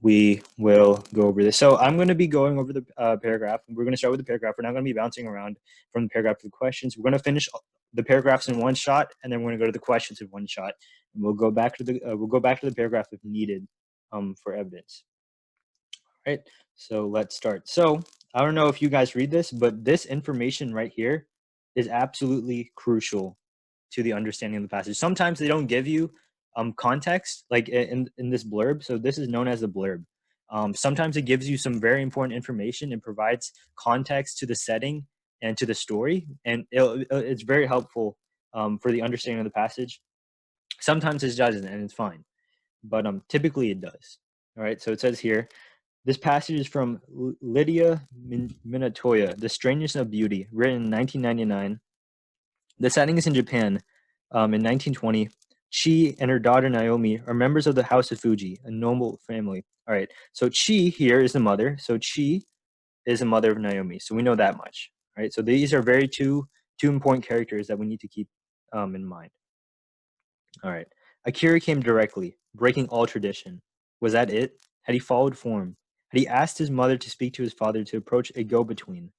we will go over this. So I'm going to be going over the paragraph. We're going to start with the paragraph. We're not going to be bouncing around from the paragraph to the questions. We're going to finish the paragraphs in one shot, and then we're going to go to the questions in one shot. And we'll go back to the paragraph if needed for evidence. All right. So let's start. So I don't know if you guys read this, but this information right here is absolutely crucial to the understanding of the passage. Sometimes they don't give you context, like in this blurb. So this is known as a blurb. Sometimes it gives you some very important information and provides context to the setting and to the story, and it's very helpful for the understanding of the passage. Sometimes it doesn't, and it's fine, but typically it does. All right. So it says here, this passage is from Lydia Minatoya, The Strangeness of Beauty, written in 1999. The setting is in Japan in 1920. Chi and her daughter Naomi are members of the House of Fuji, a noble family. All right, so Chi here is the mother. So Chi is the mother of Naomi. So we know that much. All right, so these are two important characters that we need to keep in mind. All right, Akira came directly, breaking all tradition. Was that it? Had he followed form? Had he asked his mother to speak to his father to approach a go-between?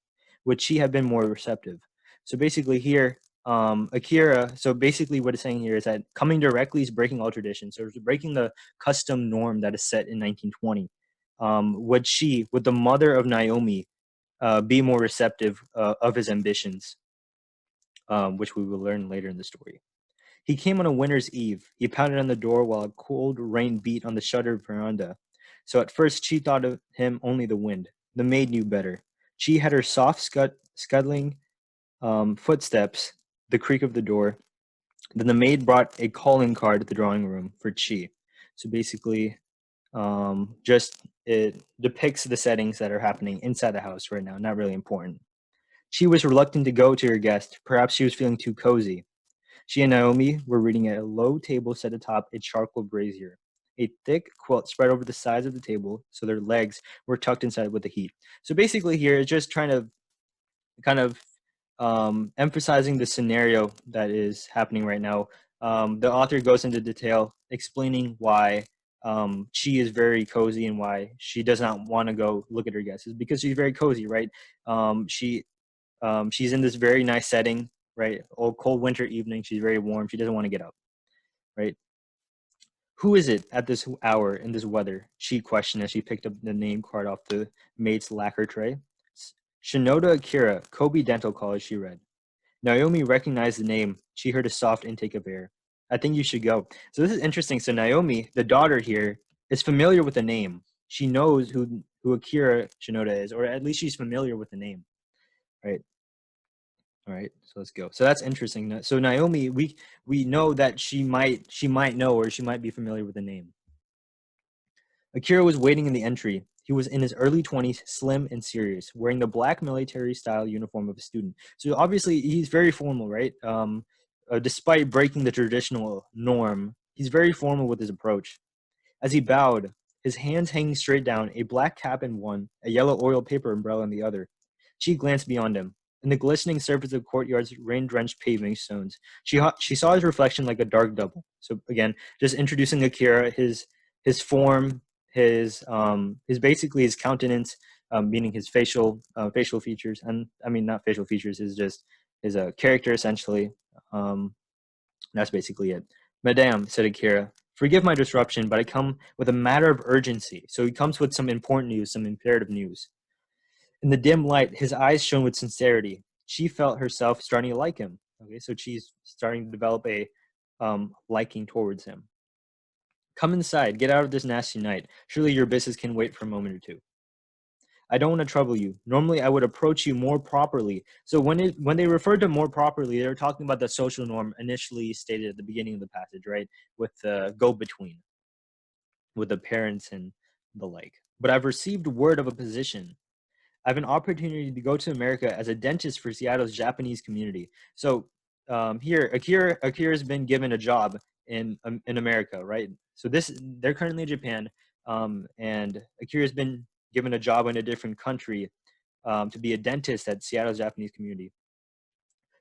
Would she have been more receptive? So basically here, Akira, so basically what it's saying here is that coming directly is breaking all tradition. So it's breaking the custom norm that is set in 1920. Would the mother of Naomi, be more receptive of his ambitions, which we will learn later in the story? He came on a winter's eve. He pounded on the door while a cold rain beat on the shuttered veranda. So at first she thought of him only the wind. The maid knew better. She had her soft scuttling footsteps, the creak of the door. Then the maid brought a calling card to the drawing room for Chi. So basically, just it depicts the settings that are happening inside the house right now. Not really important. She was reluctant to go to her guest. Perhaps she was feeling too cozy. She and Naomi were reading at a low table set atop a charcoal brazier. A thick quilt spread over the sides of the table, so their legs were tucked inside with the heat. So basically, here it's just trying to kind of emphasizing the scenario that is happening right now. The author goes into detail explaining why she is very cozy and why she does not want to go look at her guests. It's because she's very cozy, right? She's in this very nice setting, right? Old cold winter evening. She's very warm. She doesn't want to get up, right? Who is it at this hour in this weather? She questioned as she picked up the name card off the maid's lacquer tray. Shinoda Akira, Kobe Dental College, she read. Naomi recognized the name. She heard a soft intake of air. I think you should go. So this is interesting. So Naomi, the daughter here, is familiar with the name. She knows who Akira Shinoda is, or at least she's familiar with the name, right? All right, so let's go. So that's interesting. So Naomi, we know that she might know or she might be familiar with the name. Akira was waiting in the entry. He was in his early 20s, slim and serious, wearing the black military-style uniform of a student. So obviously, he's very formal, right? Despite breaking the traditional norm, he's very formal with his approach. As he bowed, his hands hanging straight down, a black cap in one, a yellow oil paper umbrella in the other. She glanced beyond him. In the glistening surface of the courtyard's rain-drenched paving stones, she saw his reflection like a dark double. So again, just introducing Akira, his form, his basically his countenance, meaning his facial features, and I mean not facial features, is just his character essentially. Um, that's basically it. Madame, said Akira, forgive my disruption, but I come with a matter of urgency. So he comes with some important news, some imperative news. In the dim light, his eyes shone with sincerity. She felt herself starting to like him. Okay, so she's starting to develop a liking towards him. Come inside. Get out of this nasty night. Surely your business can wait for a moment or two. I don't want to trouble you. Normally, I would approach you more properly. So when they refer to more properly, they're talking about the social norm initially stated at the beginning of the passage, right? With the go-between, with the parents and the like. But I've received word of a position. I have an opportunity to go to America as a dentist for Seattle's Japanese community. So here, Akira has been given a job in America, right? So they're currently in Japan, and Akira's been given a job in a different country to be a dentist at Seattle's Japanese community.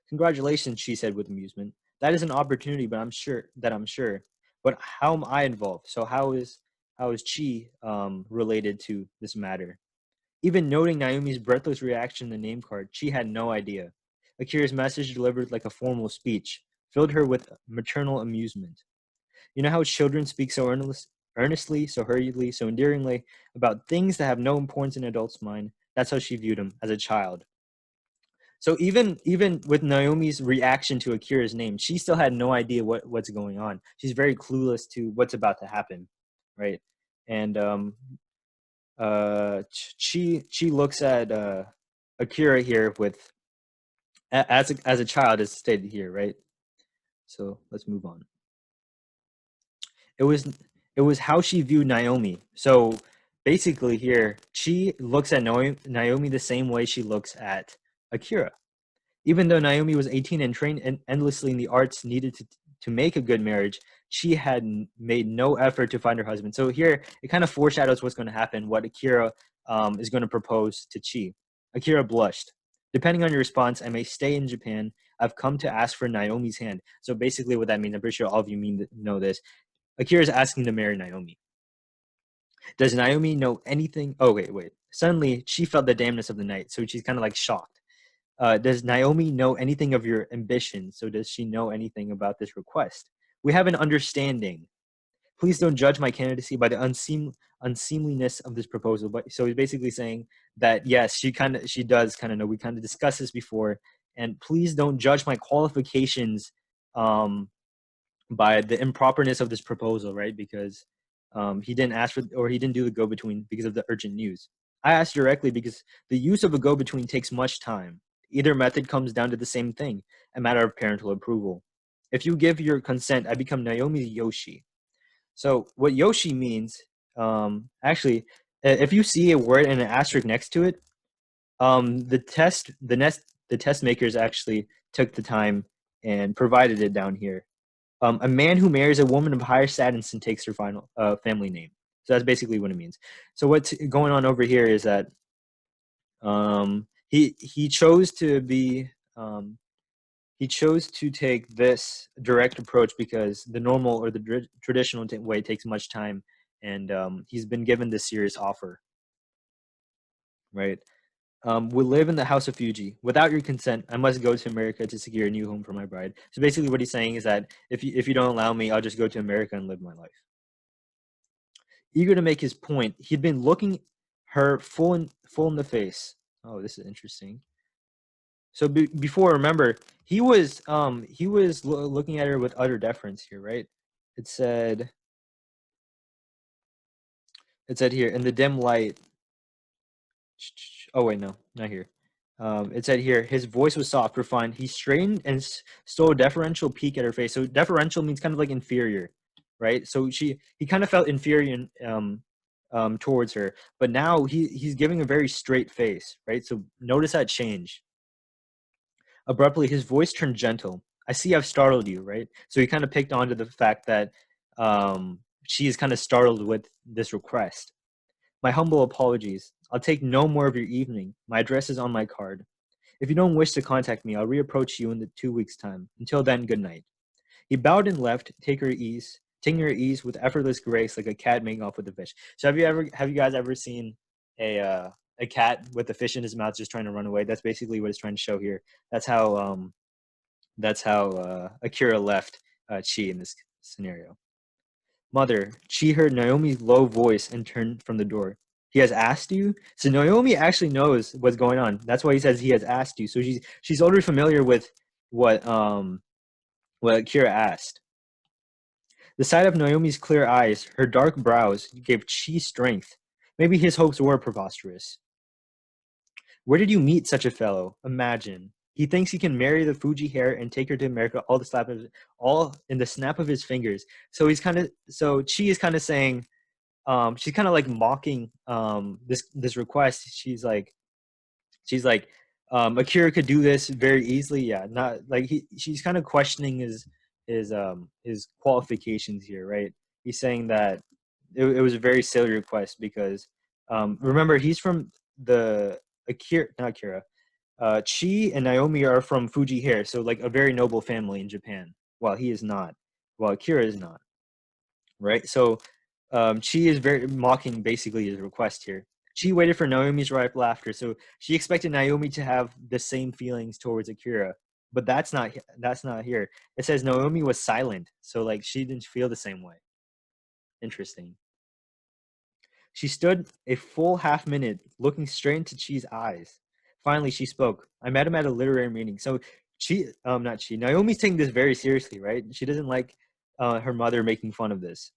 Congratulations, she said with amusement. That is an opportunity, but I'm sure. But how am I involved? So how is how is Chi related to this matter? Even noting Naomi's breathless reaction to the name card, Chi had no idea. Akira's message, delivered like a formal speech, filled her with maternal amusement. You know how children speak so earnestly, so hurriedly, so endearingly about things that have no importance in an adult's mind? That's how she viewed him as a child. So even with Naomi's reaction to Akira's name, she still had no idea what's going on. She's very clueless to what's about to happen, right? And she looks at Akira here with as a child, as stated here, right? So let's move on. It was it was how she viewed Naomi. So basically, here she looks at Naomi the same way she looks at Akira. Even though Naomi was 18 and trained endlessly in the arts needed to make a good marriage, she had made no effort to find her husband. So here, it kind of foreshadows what's going to happen, what Akira is going to propose to Chi. Akira blushed. Depending on your response, I may stay in Japan. I've come to ask for Naomi's hand. So basically, what that means, I'm pretty sure all of you know this. Akira is asking to marry Naomi. Does Naomi know anything? Oh, wait. Suddenly, she felt the damnness of the night, so she's kind of like shocked. Does Naomi know anything of your ambition? So does she know anything about this request? We have an understanding. Please don't judge my candidacy by the unseemliness of this proposal. But so he's basically saying that yes, she does kind of know. We kind of discussed this before, and please don't judge my qualifications um, by the improperness of this proposal, right? Because he didn't ask for or he didn't do the go between because of the urgent news. I asked directly because the use of a go between takes much time. Either method comes down to the same thing, a matter of parental approval. If you give your consent, I become Naomi's Yoshi. So what Yoshi means, actually, if you see a word and an asterisk next to it, the test makers actually took the time and provided it down here. A man who marries a woman of higher status and takes her final family name. So that's basically what it means. So what's going on over here is that he chose to be he chose to take this direct approach because the normal or the traditional way takes much time, and he's been given this serious offer, right? We live in the house of Fuji. Without your consent, I must go to America to secure a new home for my bride. So basically, what he's saying is that if you don't allow me, I'll just go to America and live my life. Eager to make his point, he'd been looking her full in the face. Oh, this is interesting. So before, remember, he was looking at her with utter deference here, right? It said it said here in the dim light. Oh wait, no, not here. It said here his voice was soft, refined. He straightened and stole a deferential peek at her face. So deferential means kind of like inferior, right? So he kind of felt inferior towards her, but now he's giving a very straight face, right? So notice that change. Abruptly, his voice turned gentle. I see I've startled you, right? So he kind of picked onto the fact that she is kind of startled with this request. My humble apologies. I'll take no more of your evening. My address is on my card. If you don't wish to contact me, I'll reapproach you in the 2 weeks' time. Until then, good night. He bowed and left, taking her ease with effortless grace, like a cat making off with a fish. So have you guys ever seen a cat with a fish in his mouth just trying to run away? That's basically what it's trying to show here. That's how Akira left Chi in this scenario. Mother, she heard Naomi's low voice and turned from the door. He has asked you? So Naomi actually knows what's going on. That's why he says he has asked you. So she's already familiar with what what Akira asked. The sight of Naomi's clear eyes, her dark brows, gave Chi strength. Maybe his hopes were preposterous. Where did you meet such a fellow? Imagine. He thinks he can marry the Fuji hair and take her to America all in the snap of his fingers. So Chi is kind of saying, she's kind of like mocking this request. She's like Akira could do this very easily. Yeah, not like she's kind of questioning his qualifications here, right? He's saying that it was a very silly request because remember he's from the Akira, not Akira. Chi and Naomi are from Fuji hair, so like a very noble family in Japan. While he is not, while Akira is not, right? So Chi is very mocking basically his request here. Chi waited for Naomi's ripe laughter, so she expected Naomi to have the same feelings towards Akira, but that's not here. It says Naomi was silent, so like she didn't feel the same way. Interesting. She stood a full half minute, looking straight into Chi's eyes. Finally, she spoke. I met him at a literary meeting. So not Chi. Naomi's taking this very seriously, right? She doesn't like her mother making fun of this.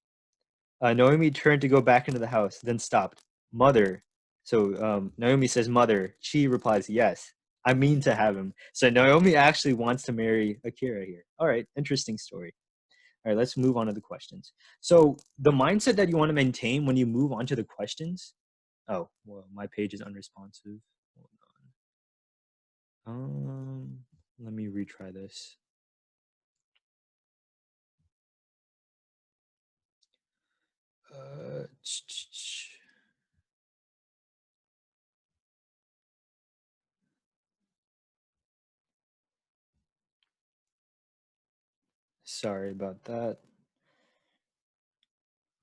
Naomi turned to go back into the house, then stopped. Mother. So Naomi says, "Mother." Chi replies, "Yes, I mean to have him." So Naomi actually wants to marry Akira here. All right, interesting story. All right, let's move on to the questions. So the mindset that you want to maintain when you move on to the questions. Oh, well, my page is unresponsive. Hold on. Let me retry this. Uh, Sorry about that.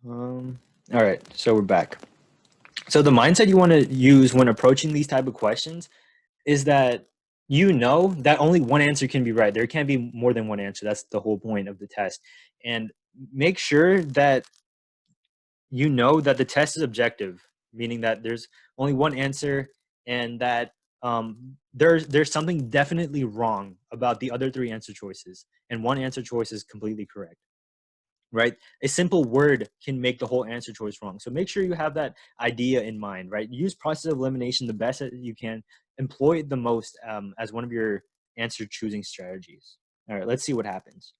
All right, so we're back. So the mindset you want to use when approaching these type of questions is that you know that only one answer can be right. There can't be more than one answer. That's the whole point of the test. And make sure that you know that the test is objective, meaning that there's only one answer and that there's something definitely wrong about the other three answer choices, and one answer choice is completely correct, right? A simple word can make the whole answer choice wrong. So make sure you have that idea in mind, right? Use process of elimination the best that you can. Employ it the most as one of your answer choosing strategies. All right, let's see what happens.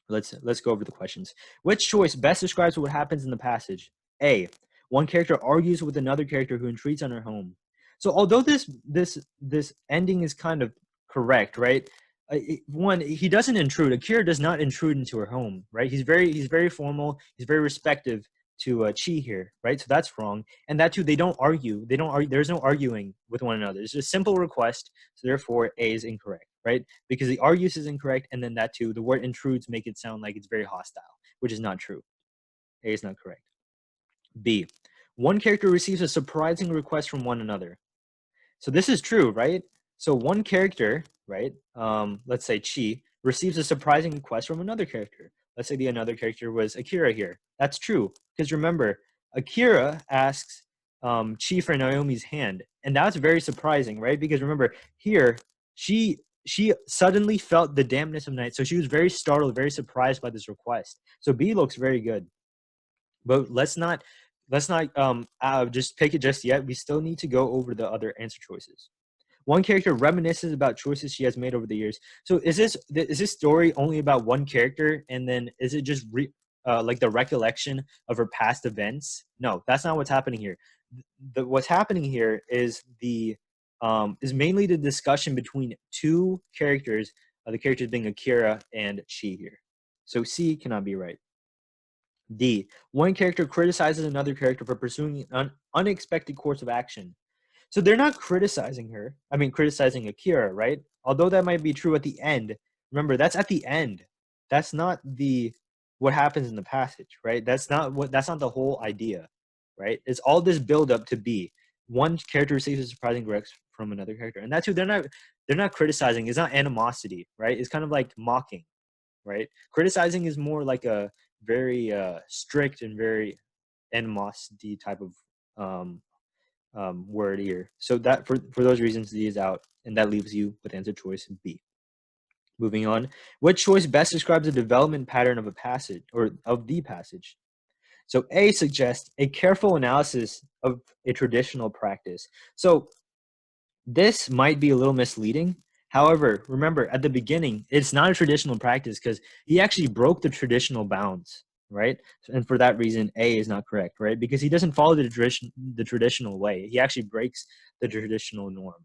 Let's go over the questions. Which choice best describes what happens in the passage? A. One character argues with another character who intrudes on her home. So although this ending is kind of correct, right? One, he doesn't intrude. Akira does not intrude into her home, right? He's very formal. He's very respective to Chi here, right? So that's wrong. And that too, they don't argue. They don't argue. There's no arguing with one another. It's a simple request. So therefore, A is incorrect, right? Because the R use is incorrect, and then that too, the word intrudes make it sound like it's very hostile, which is not true. A is not correct. B. One character receives a surprising request from one another. So this is true, right? So one character, right? Let's say Chi receives a surprising request from another character. Let's say the another character was Akira here. That's true because remember, Akira asks Chi for Naomi's hand, and that's very surprising, right? Because remember here, she suddenly felt the dampness of night, so she was very startled, very surprised by this request. So B looks very good, but let's not just pick it just yet. We still need to go over the other answer choices. One character reminisces about choices she has made over the years. So is this story only about one character, and then is it just like the recollection of her past events? No, that's not what's happening here. What's happening here is mainly the discussion between two characters, the characters being Akira and Chi here. So C cannot be right. D. One character criticizes another character for pursuing an unexpected course of action. So they're not criticizing her. I mean, criticizing Akira, right? Although that might be true at the end. Remember, that's at the end. That's not the what happens in the passage, right? That's not the whole idea, right? It's all this build up to be one character receives a surprising correction from another character, and that's who they're not criticizing. It's not animosity, right? It's kind of like mocking, right? Criticizing is more like a very strict and very animosity type of um, word here. So that for those reasons, D is out, and that leaves you with answer choice B. Moving on, what choice best describes the development pattern of a passage or of the passage? So A suggests a careful analysis of a traditional practice. So this might be a little misleading. However, remember at the beginning, it's not a traditional practice because he actually broke the traditional bounds, right? And for that reason, A is not correct, right? Because he doesn't follow the traditional way. He actually breaks the traditional norm.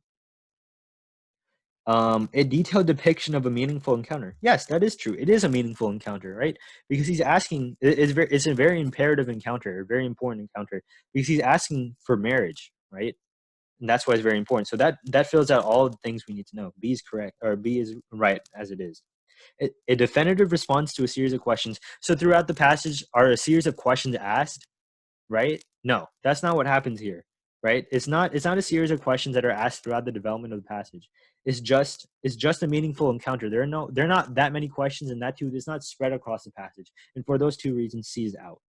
A detailed depiction of a meaningful encounter. Yes, that is true. It is a meaningful encounter, right? Because he's asking. It's a very imperative encounter, a very important encounter, because he's asking for marriage, right? And that's why it's very important. So that fills out all the things we need to know. B is correct, or B is right as it is. A definitive response to a series of questions. So throughout the passage, are a series of questions asked, right? No, that's not what happens here, right? It's not a series of questions that are asked throughout the development of the passage. It's just a meaningful encounter. There are not that many questions, and that too is not spread across the passage. And for those two reasons, C is out.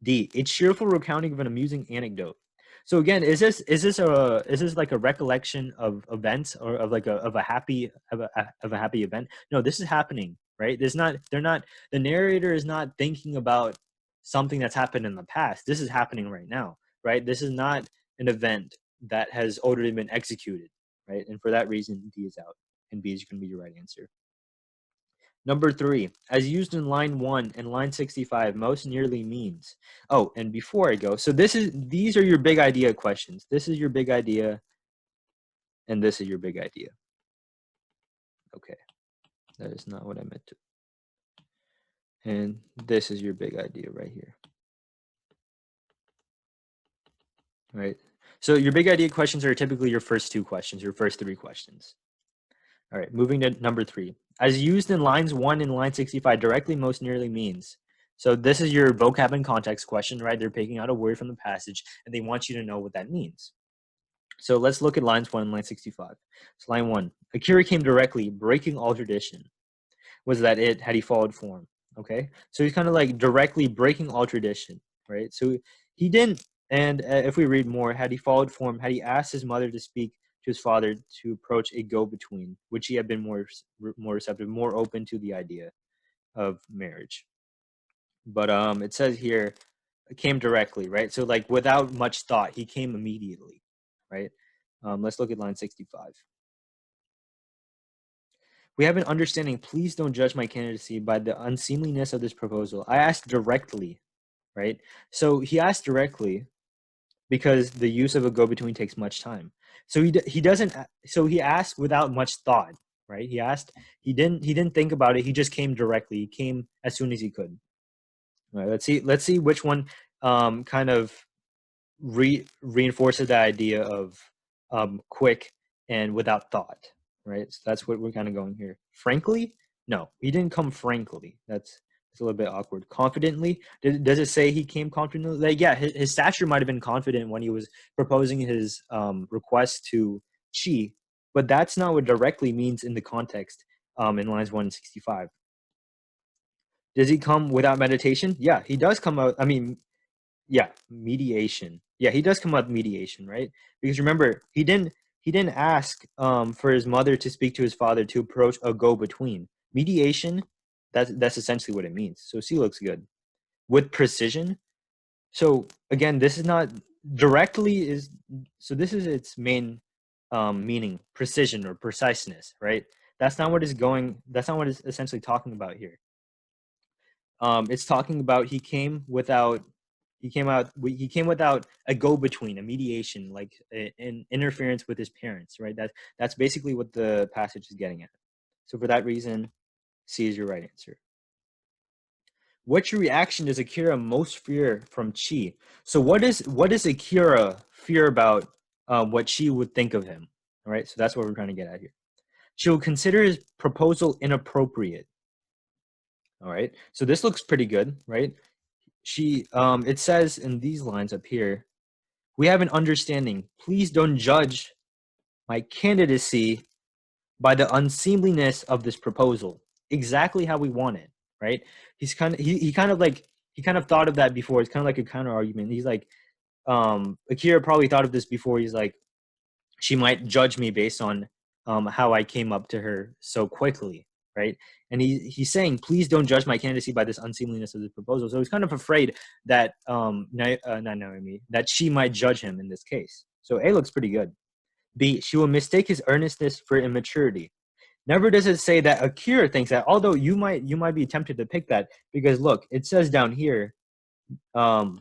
D, a cheerful recounting of an amusing anecdote. So again, is this like a recollection of events, or of like a happy event? No, this is happening, right? The narrator is not thinking about something that's happened in the past. This is happening right now, right? This is not an event that has already been executed, right? And for that reason, D is out, and B is going to be your right answer. Number 3, as used in line 1 and line 65, most nearly means. Oh, and before I go, so these are your big idea questions. This is your big idea, and this is your big idea. Okay, that is not what I meant to. And this is your big idea right here. Right? So your big idea questions are typically your first 2 questions, your first 3 questions. All right, moving to number 3. As used in lines 1 and line 65, directly most nearly means. So this is your vocab and context question, right? They're picking out a word from the passage, and they want you to know what that means. So let's look at lines 1 and line 65. So line 1, Akira came directly, breaking all tradition. Was that it? Had he followed form? Okay, so he's kind of like directly breaking all tradition, right? So he didn't, and if we read more, had he followed form, had he asked his mother to speak to his father to approach a go-between, which he had been more receptive, more open to the idea of marriage. But it says here, came directly, right? So like without much thought, he came immediately, right? Let's look at line 65. We have an understanding. Please don't judge my candidacy by the unseemliness of this proposal. I asked directly, right? So he asked directly because the use of a go-between takes much time. So he doesn't. So he asked without much thought, right? He asked. He didn't think about it. He just came directly. He came as soon as he could. All right. Let's see which one kind of reinforces the idea of quick and without thought, right? So that's what we're kind of going here. Frankly, no, he didn't come frankly. That's a little bit awkward. Confidently, does it say he came confidently? Like, yeah, his stature might have been confident when he was proposing his request to Chi, but that's not what directly means in the context in lines 165. Does he come without meditation? Yeah, he does come out. I mean, yeah, mediation. Yeah, he does come out with mediation, right? Because remember, he didn't ask for his mother to speak to his father to approach a go-between. Mediation, that's essentially what it means. So C looks good. With precision. So again, this is not directly is so this is its main meaning, precision or preciseness, right? That's not what it's essentially talking about here. It's talking about he came without a go-between, a mediation, like an interference with his parents, right? That's basically what the passage is getting at. So for that reason, C is your right answer. Which reaction does Akira most fear from Chi? So what does Akira fear about what Chi would think of him? All right, so that's what we're trying to get at here. She will consider his proposal inappropriate. All right, so this looks pretty good, right? It says in these lines up here, we have an understanding. Please don't judge my candidacy by the unseemliness of this proposal. Exactly how we want it, right? He kind of thought of that before. It's kind of like a counter argument. He's like, Akira probably thought of this before. He's like, she might judge me based on how I came up to her so quickly, right? And he's saying, please don't judge my candidacy by this unseemliness of this proposal. So he's kind of afraid that not Naomi, that she might judge him in this case. So A looks pretty good. B, she will mistake his earnestness for immaturity. Never does it say that Akira thinks that, although you might be tempted to pick that, because look, it says down here how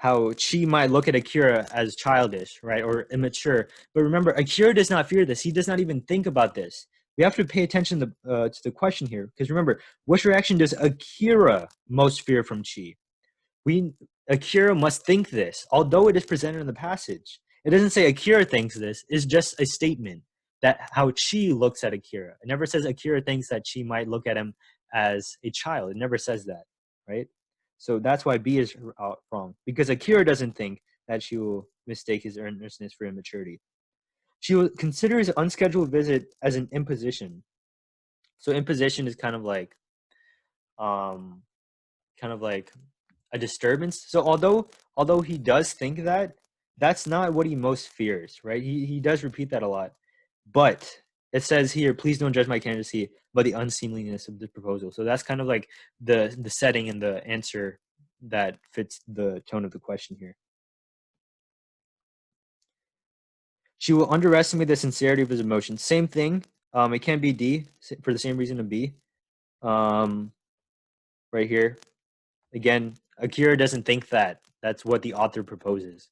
Chi might look at Akira as childish, right, or immature. But remember, Akira does not fear this. He does not even think about this. We have to pay attention to the question here, because remember, which reaction does Akira most fear from Chi? Akira must think this, although it is presented in the passage. It doesn't say Akira thinks this. It's just a statement. that how Chi looks at Akira. It never says Akira thinks that Chi might look at him as a child. It never says that, right? So that's why B is wrong, because Akira doesn't think that she will mistake his earnestness for immaturity. She will consider his unscheduled visit as an imposition. So imposition is um kind of like a disturbance. So although he does think that, that's not what he most fears, right? He does repeat that a lot. But it says here, please don't judge my candidacy by the unseemliness of the proposal. So that's kind of like the setting and the answer that fits the tone of the question here. She will underestimate the sincerity of his emotions. Same thing. It can be D for the same reason of B. Right here. Again, Akira doesn't think that. That's what the author proposes.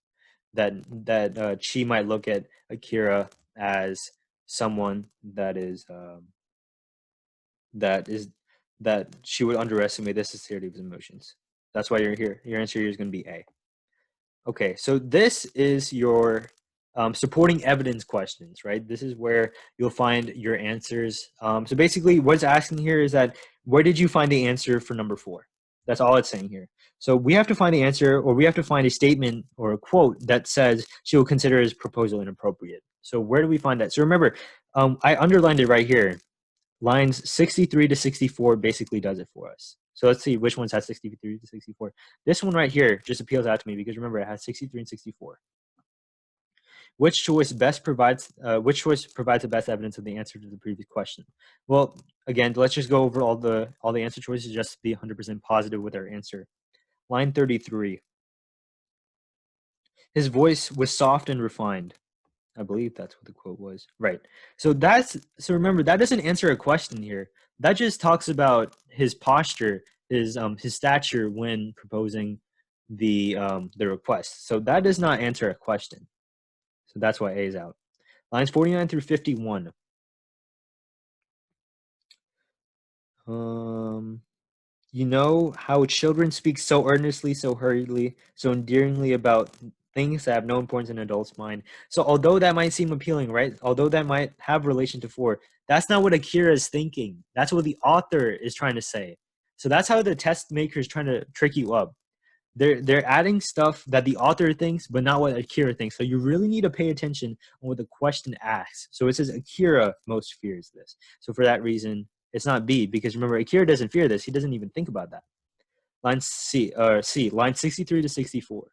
That Chi might look at Akira as someone that is that she would underestimate the sincerity of his emotions. That's why you're here. Your answer here is going to be A. Okay, so this is your supporting evidence questions, right? This is where you'll find your answers. So basically, what's asking here is that where did you find the answer for number 4? That's all it's saying here. So we have to find the answer, or we have to find a statement or a quote that says she will consider his proposal inappropriate. So where do we find that? So remember, I underlined it right here. Lines 63 to 64 basically does it for us. So let's see which ones has 63 to 64. This one right here just appeals out to me because remember it has 63 and 64. Which choice provides the best evidence of the answer to the previous question? Well, again, let's just go over all the answer choices just to be 100% positive with our answer. Line 33. His voice was soft and refined. I believe that's what the quote was. Right. So remember, that doesn't answer a question here. That just talks about his posture, his stature when proposing the request. So that does not answer a question. So that's why A is out. Lines 49 through 51. You know how children speak so earnestly, so hurriedly, so endearingly about things that have no importance in an adult's mind. So although that might seem appealing, right? Although that might have relation to 4, that's not what Akira is thinking. That's what the author is trying to say. So that's how the test maker is trying to trick you up. They're adding stuff that the author thinks, but not what Akira thinks. So you really need to pay attention on what the question asks. So it says Akira most fears this. So for that reason, it's not B, because remember, Akira doesn't fear this. He doesn't even think about that. Line C, line 63 to 64.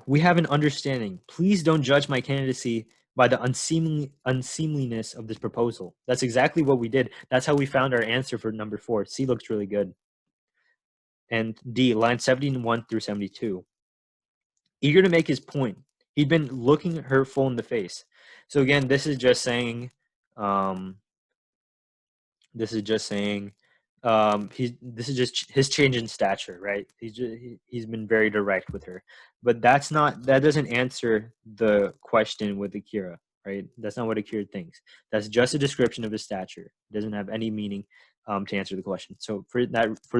We have an understanding. Please don't judge my candidacy by the unseemliness of this proposal. That's exactly what we did. That's how we found our answer for number 4. C looks really good. And D, line 71 through 72. Eager to make his point, he'd been looking her full in the face. So again, this is just saying this is just his change in stature, right? He's been very direct with her, but that doesn't answer the question with Akira, right? That's not what Akira thinks. That's just a description of his stature. It doesn't have any meaning to answer the question. So for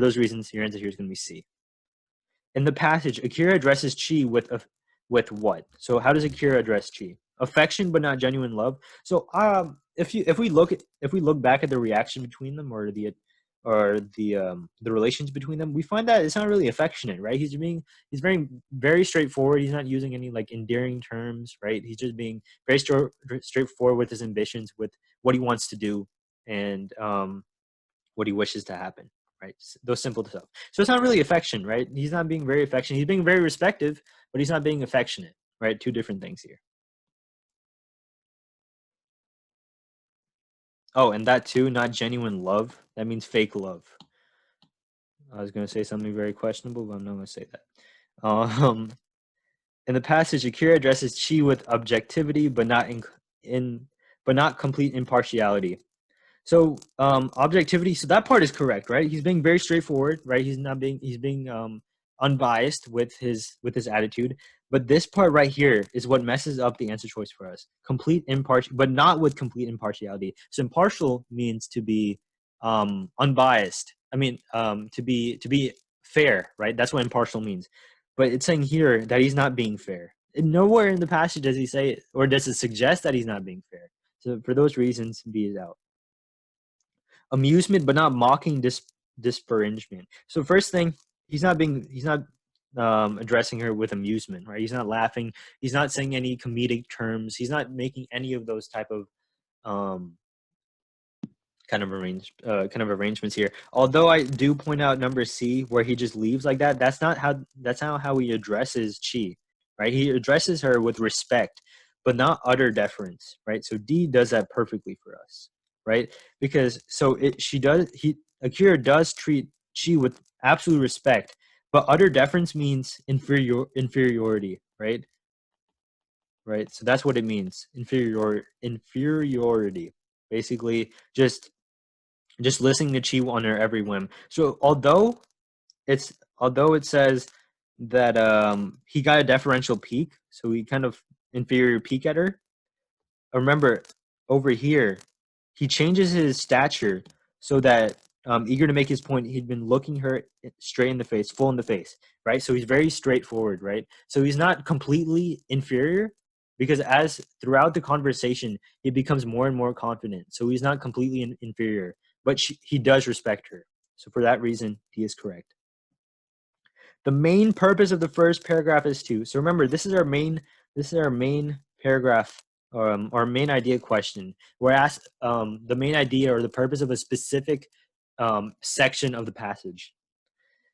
those reasons, your answer here is going to be C. In the passage, Akira addresses Chi with what? So how does Akira address Chi? Affection, but not genuine love. So if we look back at the reaction between them, or the relations between them, we find that it's not really affectionate, right? He's very very straightforward. He's not using any like endearing terms, right? He's just being very straightforward with his ambitions, with what he wants to do, and what he wishes to happen, right? Those simple stuff. So it's not really affection, right? He's not being very affectionate. He's being very respectful, but he's not being affectionate, right? Two different things here. Oh, and that too, not genuine love. That means fake love. I was going to say something very questionable, but I'm not going to say that. In the passage, Akira addresses Chi with objectivity, but not but not complete impartiality. So objectivity. So that part is correct, right? He's being very straightforward, right? He's being unbiased with his attitude. But this part right here is what messes up the answer choice for us. Complete impartial, but not with complete impartiality. So impartial means to be unbiased. I mean, to be fair, right? That's what impartial means. But it's saying here that he's not being fair. Nowhere in the passage does he say it, or does it suggest that he's not being fair. So for those reasons, B is out. Amusement, but not mocking disparagement. So first thing, he's not addressing her with amusement, right? He's not laughing. He's not saying any comedic terms. He's not making any of those type of um, kind of arrangements here. Although I do point out number C where he just leaves like that. That's not how he addresses Chi, right? He addresses her with respect, but not utter deference, right? So D does that perfectly for us, right? Because Akira does treat Chi with absolute respect, but utter deference means inferiority, right? Right. So that's what it means. Inferiority. Basically, just listening to Chi on her every whim. So although it says that he got a deferential peek, so he kind of inferior peek at her. Remember, over here, he changes his stature so that eager to make his point, he'd been looking her straight in the face, full in the face, right? So he's very straightforward, right? So he's not completely inferior because as throughout the conversation, he becomes more and more confident. So he's not completely inferior, but he does respect her. So for that reason, he is correct. The main purpose of the first paragraph is to. So remember, this is our main paragraph, our main idea question. We're asked the main idea or the purpose of a specific section of the passage.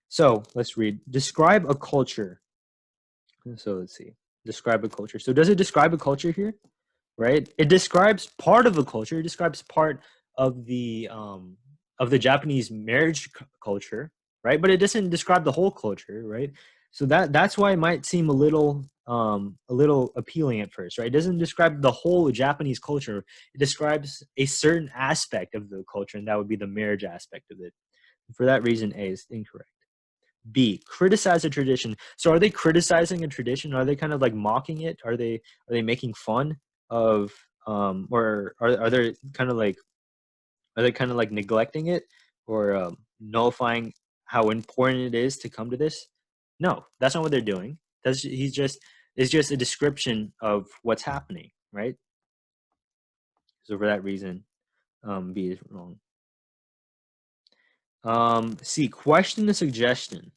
So let's read. Describe a culture. So let's see. Describe a culture. So does it describe a culture here? Right? It describes part of the culture. It describes part of the Japanese marriage culture, right? But it doesn't describe the whole culture, right? So that's why it might seem a little appealing at first, right? It doesn't describe the whole Japanese culture. It describes a certain aspect of the culture, and that would be the marriage aspect of it. For that reason, A is incorrect. B, criticize a tradition. So are they criticizing a tradition? Are they kind of like mocking it? Are they making fun of or are they kind of like neglecting it or nullifying how important it is to come to this? No, that's not what they're doing. It's just a description of what's happening, right? So for that reason, B is wrong. C, question the suggestion.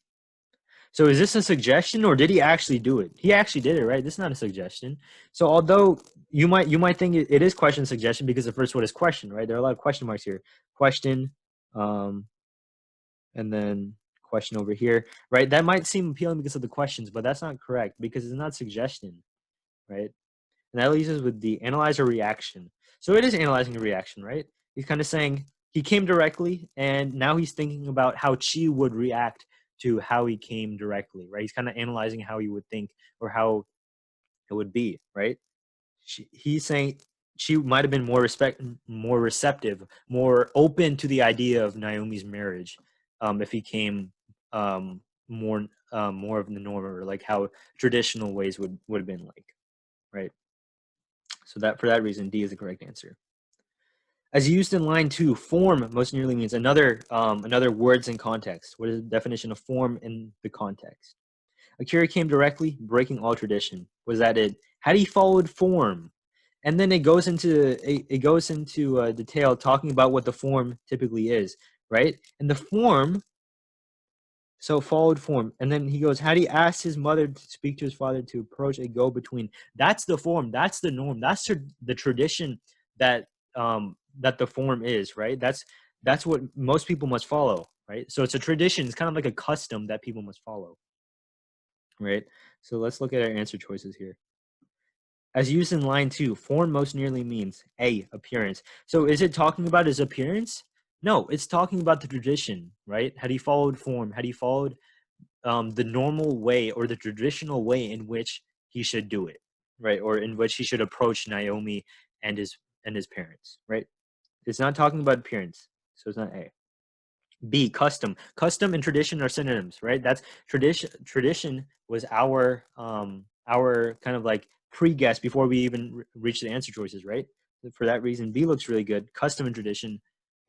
So is this a suggestion or did he actually do it? He actually did it, right? This is not a suggestion. So although you might think it is question suggestion because the first word is question, right? There are a lot of question marks here. Question, and then question over here, right? That might seem appealing because of the questions, but that's not correct because it's not suggestion, right? And that leaves us with the analyzer reaction. So it is analyzing a reaction, right? He's kind of saying he came directly and now he's thinking about how Chi would react to how he came directly, right? He's kind of analyzing how he would think or how it would be, right? He's saying she might have been more receptive, more open to the idea of Naomi's marriage, if he came more of the norm or like how traditional ways would have been like, right? So that for that reason, D is the correct answer. As used in line 2, form most nearly means another words in context. What is the definition of form in the context? Akira came directly, breaking all tradition. Was that it? Had he followed form? And then it goes into detail talking about what the form typically is, right? And the form, so followed form. And then he goes, had he asked his mother to speak to his father to approach a go-between? That's the form. That's the norm. That's the tradition that that the form is, right? That's what most people must follow, right? So it's a tradition. It's kind of like a custom that people must follow, right? So let's look at our answer choices here. As used in line 2, form most nearly means A, appearance. So is it talking about his appearance? No, it's talking about the tradition, right? Had he followed form? Had he followed the normal way or the traditional way in which he should do it, right? Or in which he should approach Naomi and his parents, right? It's not talking about appearance, so it's not A. B, custom. Custom and tradition are synonyms, right? That's tradition. Tradition was our kind of like pre-guess before we even reach the answer choices, right? For that reason, B looks really good. Custom and tradition,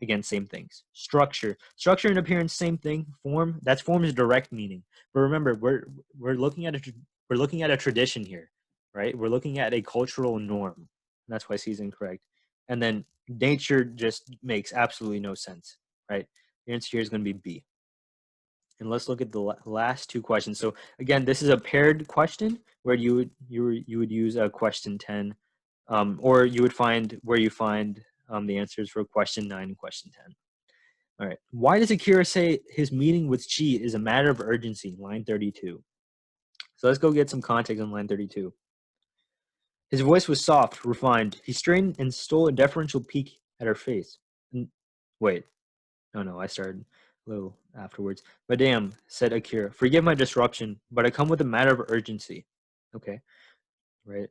again, same things. Structure. Structure and appearance, same thing. Form, that's form's direct meaning. But remember, we're looking at a tradition here. right? We're looking at a cultural norm. That's why C is incorrect. And then nature just makes absolutely no sense, right? The answer here is going to be B. And let's look at the last two questions. So again, this is a paired question where you would use a question 10, or you would find where you find the answers for question 9 and question 10. All right. Why does Akira say his meeting with Chi is a matter of urgency? Line 32. So let's go get some context on line 32. His voice was soft, refined. He straightened and stole a deferential peek at her face. Wait. No, I started a little afterwards. Madame, said Akira, forgive my disruption, but I come with a matter of urgency. Okay. Right.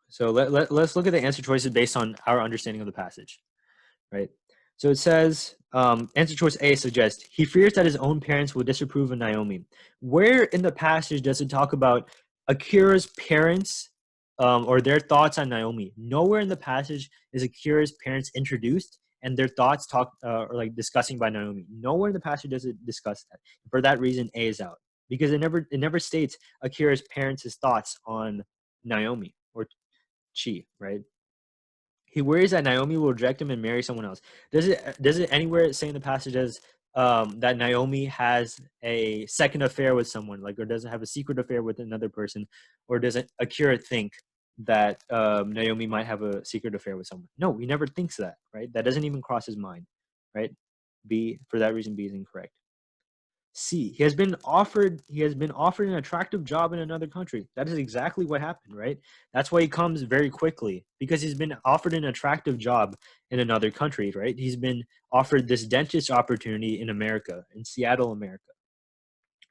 So let's look at the answer choices based on our understanding of the passage. Right. So it says, answer choice A suggests, he fears that his own parents will disapprove of Naomi. Where in the passage does it talk about Akira's parents or their thoughts on Naomi? Nowhere in the passage is Akira's parents introduced and their thoughts or like discussing by Naomi. Nowhere in the passage does it discuss that. For that reason, A is out, because it never states Akira's parents' thoughts on Naomi or Chi, right? He worries that Naomi will reject him and marry someone else. Does it anywhere say in the passage as that Naomi has a second affair with someone, like, or does it have a secret affair with another person, or does Akira think that Naomi might have a secret affair with someone? No, he never thinks that, right? That doesn't even cross his mind, right? B, for that reason, B is incorrect. C, he has been offered an attractive job in another country. That is exactly what happened, right? That's why he comes very quickly, because he's been offered an attractive job in another country, right? He's been offered this dentist opportunity in America, in Seattle, America.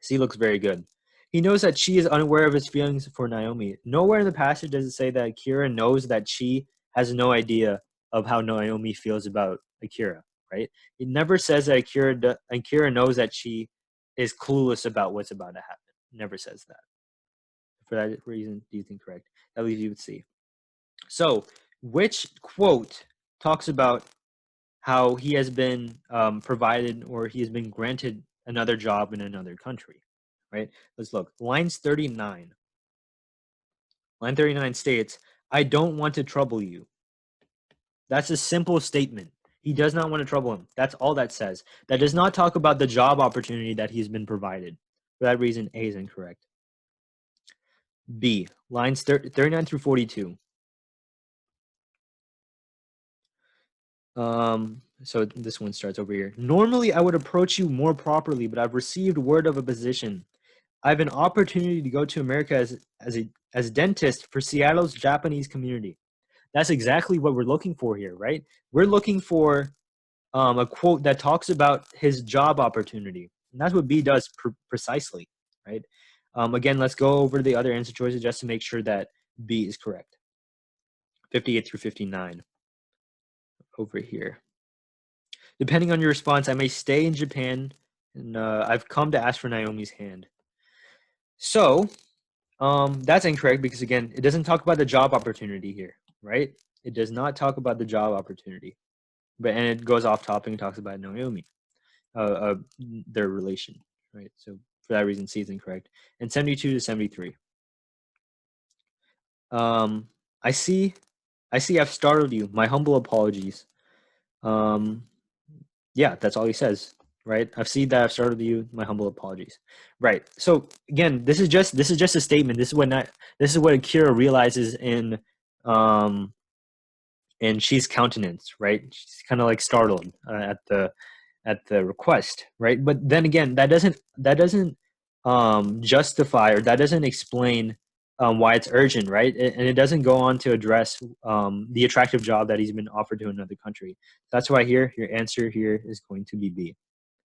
C looks very good. He knows that Chi is unaware of his feelings for Naomi. Nowhere in the passage does it say that Akira knows that Chi has no idea of how Naomi feels about Akira, right? It never says that Akira knows that Chi is clueless about what's about to happen. Never says that. For that reason, D is incorrect. That leaves you with C. So, which quote talks about how he has been provided, or he has been granted another job in another country, right? Let's look. Line 39 states, I don't want to trouble you. That's a simple statement. He does not want to trouble him. That's all that says. That does not talk about the job opportunity that he's been provided. For that reason, A is incorrect. B, lines 39 through 42. So this one starts over here. Normally, I would approach you more properly, but I've received word of a position. I have an opportunity to go to America as dentist for Seattle's Japanese community. That's exactly what we're looking for here, right? We're looking for a quote that talks about his job opportunity. And that's what B does precisely, right? Again, let's go over the other answer choices just to make sure that B is correct. 58 through 59 over here. Depending on your response, I may stay in Japan, and I've come to ask for Naomi's hand. So that's incorrect, because, again, it doesn't talk about the job opportunity here, right? It does not talk about the job opportunity. And it goes off topic and talks about Naomi, their relation, right? So for that reason, C is incorrect. And 72 to 73. I see I've startled you. My humble apologies. Yeah, that's all he says, right? I've seen that I've startled you. My humble apologies. Right. So again, this is just a statement. This is what Akira realizes in she's countenance, right? She's kind of like startled at the request, right? But then again, that doesn't justify, or that doesn't explain why it's urgent, right? And it doesn't go on to address the attractive job that he's been offered to another country. That's why your answer here is going to be B.